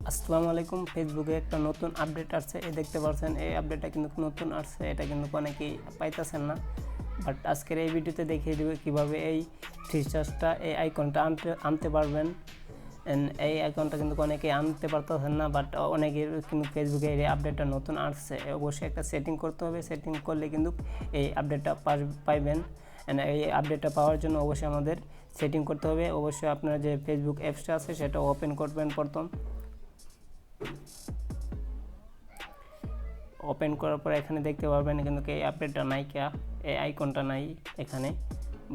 আসসালামু আলাইকুম। ফেসবুকে একটা নতুন আপডেট আসছে, দেখতে পাচ্ছেন এই আপডেটটা কিন্তু নতুন আসছে, এটা কিন্তু অনেকেই পাইতেছেন না। বাট আজকের এই ভিডিওতে দেখিয়ে দেবে কীভাবে এই ফিচার্সটা এই আইকনটা আনতে পারবেন। এই আইকনটা কিন্তু অনেকেই আনতে পারতেছেন না, বাট অনেকের কিন্তু ফেসবুকে এই আপডেটটা নতুন আসছে। অবশ্যই একটা সেটিং করতে হবে, সেটিং করলে কিন্তু এই আপডেটটা পাইবেন। এই আপডেটটা পাওয়ার জন্য অবশ্যই আমাদের সেটিং করতে হবে। অবশ্যই আপনার যে ফেসবুক অ্যাপসটা আছে সেটা ওপেন করবেন। প্রথম ওপেন করার পর এখানে দেখতে পারবেন কিন্তু এই আপডেটটা নাই, এই আইকনটা নাই এখানে।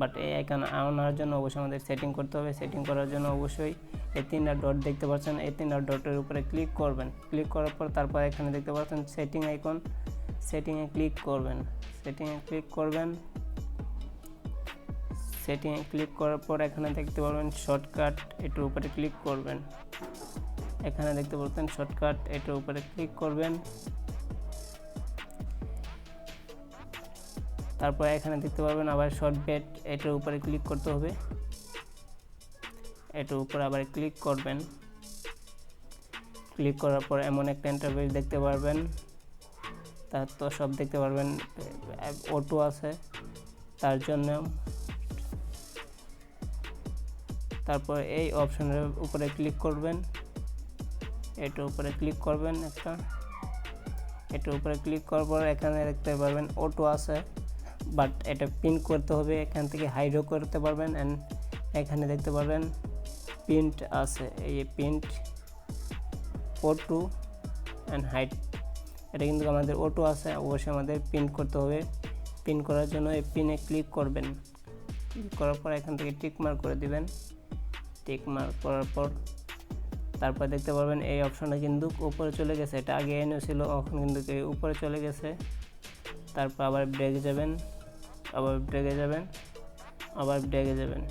বাট এই আইকন আনার জন্য অবশ্যই আমাদের সেটিং করতে হবে। সেটিং করার জন্য অবশ্যই এই তিনটা ডট দেখতে পাচ্ছেন, এই তিনটা ডটের উপরে ক্লিক করবেন। ক্লিক করার পর তারপর এখানে দেখতে পাচ্ছেন সেটিং আইকন, সেটিংয়ে ক্লিক করবেন। সেটিংয়ে ক্লিক করার পর এখানে দেখতে পারবেন শর্টকাট, এটার উপরে ক্লিক করবেন। এখানে দেখতে পাচ্ছেন শর্টকাট, এটার উপরে ক্লিক করবেন। তারপর এখানে দেখতে পারবেন আবার শর্টকাট, এটার উপরে ক্লিক করতে হবে। এটার উপরে আবার ক্লিক করবেন। ক্লিক করার পর এমন একটা ইন্টারফেস দেখতে পারবেন, তার তো সব দেখতে পারবেন। অটো আছে তার জন্য, তারপর এই অপশনের উপরে ক্লিক করবেন। এটার উপরে ক্লিক করবেন এটার উপরে ক্লিক করার পর এখানে দেখতে পারবেন অটো আছে, বাট এটা পিন করতে হবে। এখান থেকে হাইডও করতে পারবেন। অ্যান্ড এখানে দেখতে পারবেন প্রিন্ট আছে, এই প্রিন্ট অটো অ্যান্ড হাইড, এটা কিন্তু আমাদের অটো আছে, অবশ্যই আমাদের প্রিন্ট করতে হবে। প্রিন্ট করার জন্য এই পিনে ক্লিক করবেন। ক্লিক করার পর এখান থেকে টিক মার্ক করে দিবেন। টিক মার্ক করার পর তারপর দেখতে পারবেন এই অপশনটা কিন্তু উপরে চলে গেছে, এটা আগে এনে ছিল, এখন কিন্তু উপরে চলে গেছে। তারপর আবার ব্রেকে যাবেন, আবার ব্রেকে যাবেন।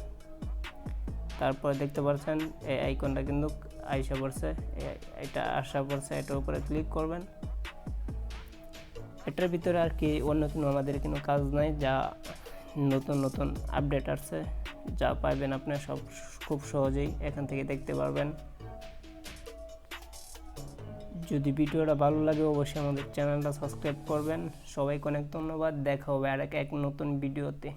তারপর দেখতে পাচ্ছেন এই আইকনটা কিন্তু আইসা পড়ছে, এটা আসা পড়ছে, এটার উপরে ক্লিক করবেন। এটার ভিতরে আর কি অন্য কোনো আমাদের কোনো কাজ নাই, যা নতুন আপডেট আসছে, যা পাইবেন আপনি সব খুব সহজেই এখান থেকে দেখতে পারবেন। যদি ভিডিওটা ভালো লাগে অবশ্যই আমাদের চ্যানেলটা সাবস্ক্রাইব করবেন। সবাইকে অনেক ধন্যবাদ। দেখা হবে আর এক নতুন ভিডিওতে।